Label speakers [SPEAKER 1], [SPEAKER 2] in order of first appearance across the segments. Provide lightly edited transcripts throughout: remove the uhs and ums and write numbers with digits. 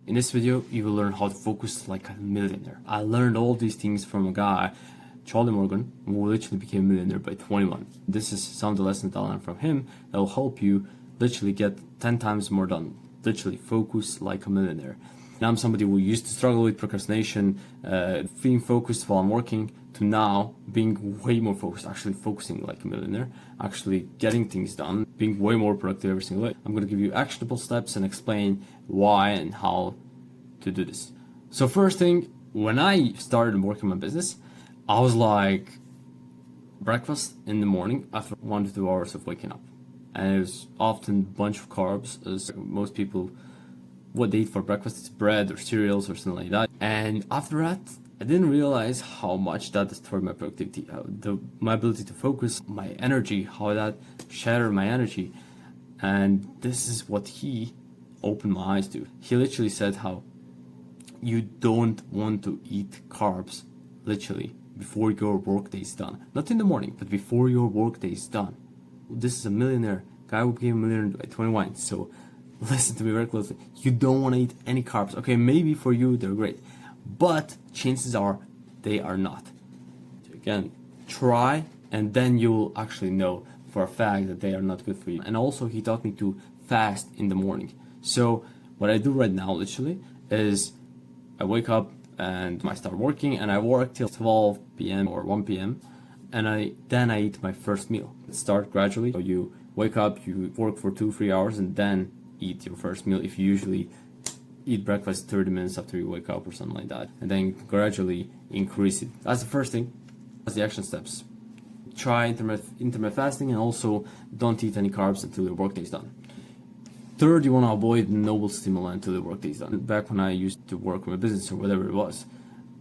[SPEAKER 1] In this video, you will learn how to focus like a millionaire. I learned all these things from a guy, Charlie Morgan, who literally became a millionaire by 21. This is some of the lessons I learned from him that will help you literally get 10 times more done. Literally focus like a millionaire. And I'm somebody who used to struggle with procrastination, feeling focused while I'm working, to now being way more focused, actually focusing like a millionaire, actually getting things done, being way more productive every single day. I'm going to give you actionable steps and explain why and how to do this. So first thing, when I started working my business, I was like, breakfast in the morning after 1 to 2 hours of waking up. And it was often a bunch of carbs, as most people, what they eat for breakfast is bread or cereals or something like that. And after that, I didn't realize how much that destroyed my productivity, my ability to focus, my energy, how that shattered my energy. And this is what he opened my eyes to. He literally said how you don't want to eat carbs, literally, before your workday is done. Not in the morning, but before your workday is done. This is a millionaire, guy who became a millionaire by 21, so listen to me very closely. You don't want to eat any carbs. Okay, maybe for you they're great, but chances are they are not. Again, try and then you'll actually know for a fact that they are not good for you. And also he taught me to fast in the morning. So what I do right now literally is I wake up and I start working and I work till 12 p.m. or 1 p.m. and then I eat my first meal. Start gradually. So you wake up, you work for 2-3 hours and then eat your first meal. If you usually eat breakfast 30 minutes after you wake up or something like that, and then gradually increase it. That's the first thing. That's the action steps. Try intermittent fasting, and also don't eat any carbs until your workday is done. Third, you want to avoid noble stimuli until your workday is done. Back when I used to work on my business or whatever it was,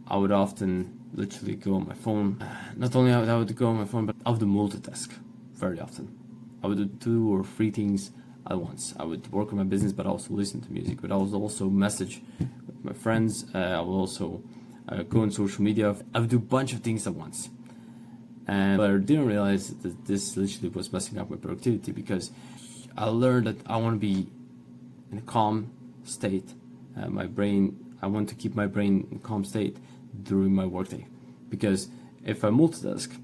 [SPEAKER 1] I would often literally go on my phone. Not only I would go on my phone, but I would multitask very often. I would do 2 or 3 things at once. I would work on my business, but also listen to music. But I would also message with my friends. I would also go on social media. I would do a bunch of things at once. But I didn't realize that this literally was messing up my productivity, because I learned that I want to be in a calm state. I want to keep my brain in a calm state during my workday, because if I multitask,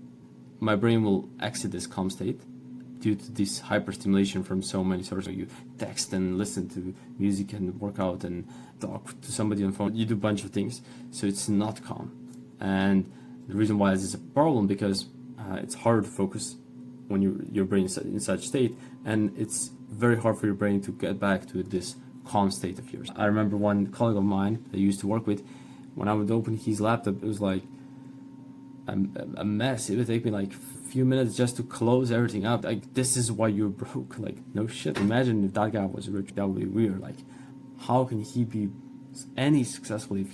[SPEAKER 1] my brain will exit this calm state due to this hyperstimulation from so many sources. You text and listen to music and work out and talk to somebody on the phone. You do a bunch of things, so it's not calm. And the reason why this is a problem, because it's hard to focus when your brain is in such state, and it's very hard for your brain to get back to this calm state of yours. I remember one colleague of mine that I used to work with, when I would open his laptop, it was like a mess. It would take me like a few minutes just to close everything up. Like, this is why you're broke. Like, no shit. Imagine if that guy was rich. That would be weird. Like, how can he be any successful if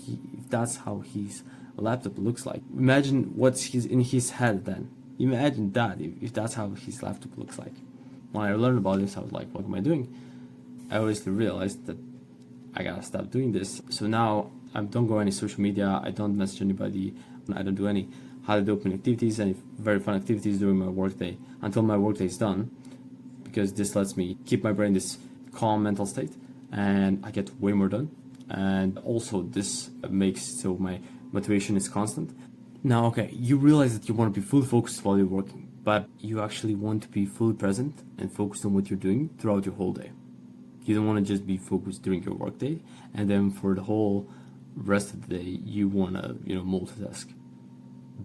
[SPEAKER 1] that's how his laptop looks like? Imagine what's in his head then. Imagine that if that's how his laptop looks like. When I learned about this, I was like, what am I doing? I obviously realized that I gotta stop doing this. So now I don't go any social media, I don't message anybody, I don't do any highly dopamine activities, any very fun activities during my workday until my workday is done, because this lets me keep my brain in this calm mental state and I get way more done. And also this makes so my motivation is constant. Now, okay, you realize that you want to be fully focused while you're working, but you actually want to be fully present and focused on what you're doing throughout your whole day. You don't want to just be focused during your workday, and then for the whole rest of the day you want to multitask,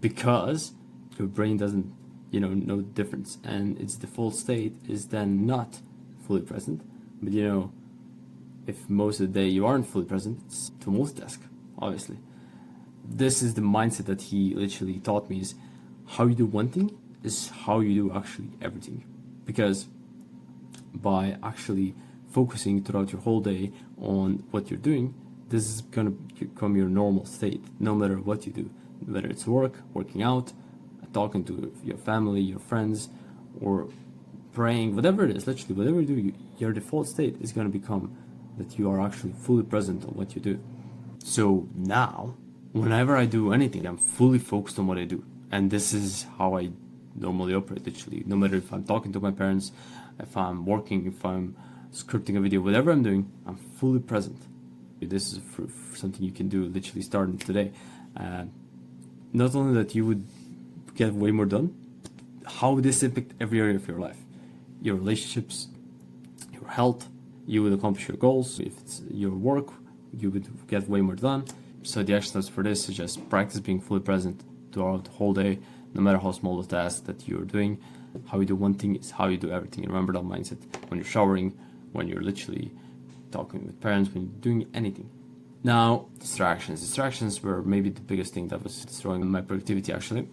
[SPEAKER 1] because your brain doesn't know the difference, and its default state is then not fully present. But if most of the day you aren't fully present, it's to multitask, obviously. This is the mindset that he literally taught me, is how you do one thing is how you do actually everything. Because by actually focusing throughout your whole day on what you're doing, this is going to become your normal state, no matter what you do. Whether it's work, working out, talking to your family, your friends, or praying, whatever it is, literally, whatever you do, your default state is going to become that you are actually fully present on what you do. So now, whenever I do anything, I'm fully focused on what I do. And this is how I normally operate, literally. No matter if I'm talking to my parents, if I'm working, if I'm scripting a video, whatever I'm doing, I'm fully present. This is for something you can do literally starting today. Not only that you would get way more done, how would this impact every area of your life? Your relationships, your health, you would accomplish your goals. If it's your work, you would get way more done. So the action steps for this is just practice being fully present throughout the whole day, no matter how small the task that you're doing. How you do one thing is how you do everything. And remember that mindset when you're showering, when you're literally talking with parents, when you're doing anything. Now, distractions. Distractions were maybe the biggest thing that was destroying my productivity actually.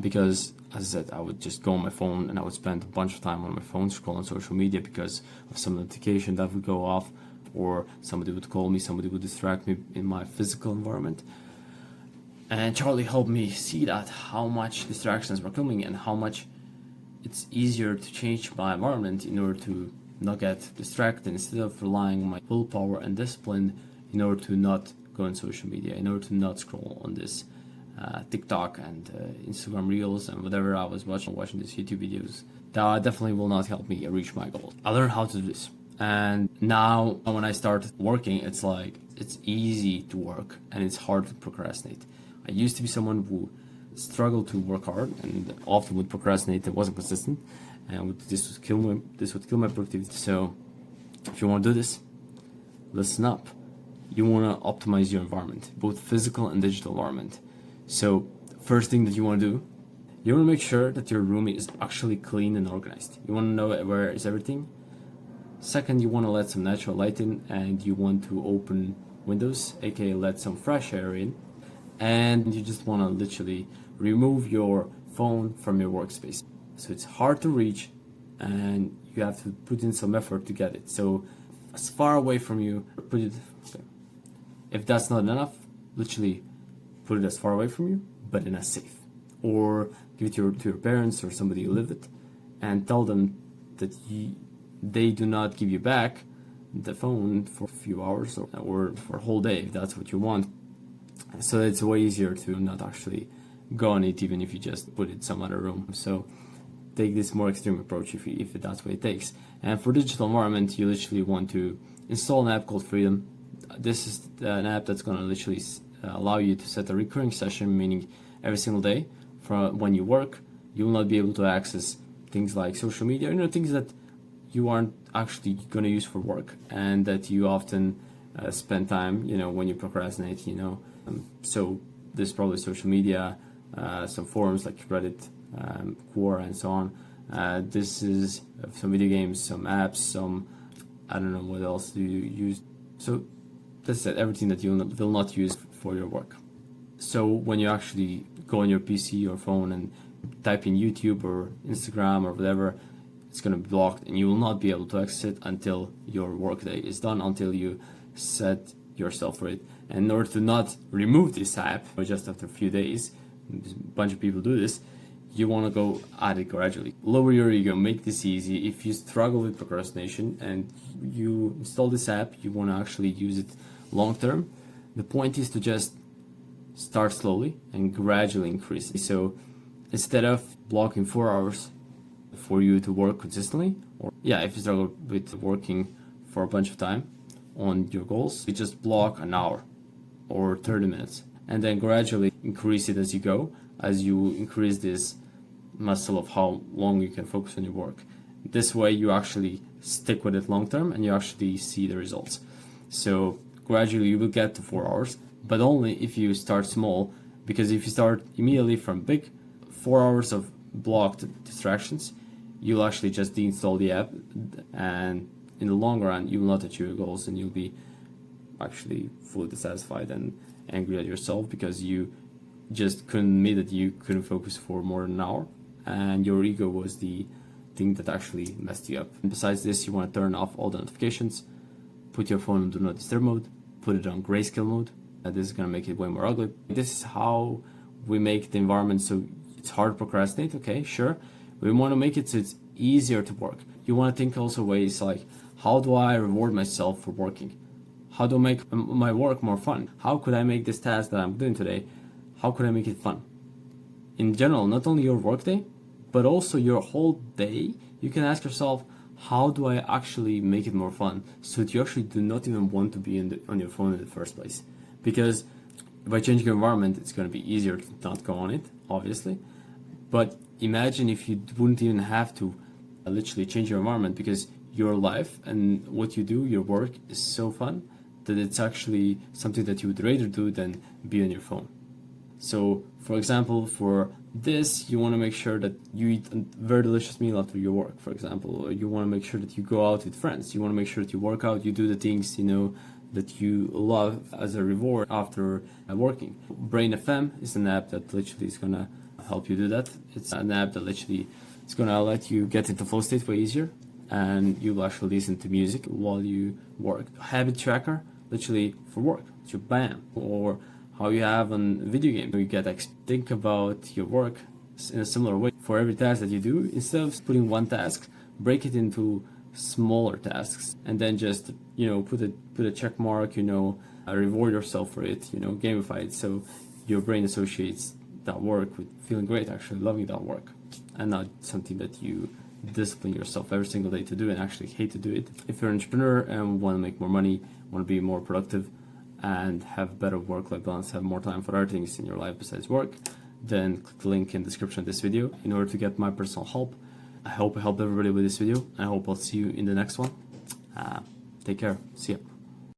[SPEAKER 1] Because, as I said, I would just go on my phone and I would spend a bunch of time on my phone scrolling social media because of some notification that would go off, or somebody would call me, somebody would distract me in my physical environment. And Charlie helped me see that how much distractions were coming and how much it's easier to change my environment in order to not get distracted instead of relying on my willpower and discipline in order to not go on social media, in order to not scroll on this TikTok and Instagram Reels and whatever I was watching these YouTube videos. That definitely will not help me reach my goals. I learned how to do this. And now when I start working, it's like, it's easy to work and it's hard to procrastinate. I used to be someone who struggled to work hard and often would procrastinate and wasn't consistent. And this would kill my productivity. So if you want to do this, listen up. You want to optimize your environment, both physical and digital environment. So first thing that you want to do, you want to make sure that your room is actually clean and organized. You want to know where is everything. Second, you want to let some natural light in and you want to open windows, aka let some fresh air in. And you just want to literally remove your phone from your workspace. So it's hard to reach and you have to put in some effort to get it. So as far away from you, put it. If that's not enough, literally put it as far away from you, but in a safe. Or give it to your parents or somebody you live with and tell them that they do not give you back the phone for a few hours or for a whole day if that's what you want. So it's way easier to not actually go on it even if you just put it in some other room. So take this more extreme approach if that's what it takes. And for digital environment, you literally want to install an app called Freedom. This is an app that's going to literally allow you to set a recurring session, meaning every single day from when you work, you will not be able to access things like social media, things that you aren't actually going to use for work and that you often spend time, when you procrastinate, So there's probably social media, some forums like Reddit, Quora, and so on. This is some video games, some apps, I don't know what else do you use. So that's it, everything that you will not use for your work. So when you actually go on your PC or phone and type in YouTube or Instagram or whatever, it's going to be blocked and you will not be able to access it until your workday is done, until you set yourself for it. And in order to not remove this app just after a few days, a bunch of people do this, you want to go at it gradually. Lower your ego, make this easy. If you struggle with procrastination and you install this app, you want to actually use it long term. The point is to just start slowly and gradually increase it. So instead of blocking 4 hours for you to work consistently, or if you struggle with working for a bunch of time on your goals, you just block an hour or 30 minutes and then gradually increase it as you go, as you increase this muscle of how long you can focus on your work. This way you actually stick with it long term and you actually see the results. So gradually you will get to 4 hours, but only if you start small, because if you start immediately from big, 4 hours of blocked distractions, you'll actually just deinstall the app, and in the long run you will not achieve your goals and you'll be actually fully dissatisfied and angry at yourself because you just couldn't admit that you couldn't focus for more than an hour and your ego was the thing that actually messed you up. And besides this, you want to turn off all the notifications, put your phone on do not disturb mode, put it on grayscale mode. This is going to make it way more ugly. This is how we make the environment so it's hard to procrastinate. Okay, sure. We want to make it so it's easier to work. You want to think also ways like, how do I reward myself for working? How do I make my work more fun? How could I make this task that I'm doing today, how could I make it fun? In general, not only your workday, but also your whole day, you can ask yourself, how do I actually make it more fun so that you actually do not even want to be on your phone in the first place? Because by changing your environment, it's going to be easier to not go on it, obviously. But imagine if you wouldn't even have to literally change your environment, because your life and what you do, your work, is so fun that it's actually something that you would rather do than be on your phone. So, for example, for this, you want to make sure that you eat a very delicious meal after your work, for example, or you want to make sure that you go out with friends. You want to make sure that you work out, you do the things, that you love as a reward after working. Brain FM is an app that literally is going to help you do that. It's an app that literally is going to let you get into flow state way easier, and you'll actually listen to music while you work. Habit tracker, literally for work, it's your BAM, or how you have on video game. You get think about your work in a similar way. For every task that you do, instead of putting one task, break it into smaller tasks, and then just put a check mark, reward yourself for it, gamify it, so your brain associates that work with feeling great, actually loving that work, and not something that you discipline yourself every single day to do and actually hate to do it. If you're an entrepreneur and want to make more money, want to be more productive, and have better work-life balance, have more time for other things in your life besides work, then click the link in the description of this video in order to get my personal help. I hope I helped everybody with this video, and I hope I'll see you in the next one. Take care. See ya.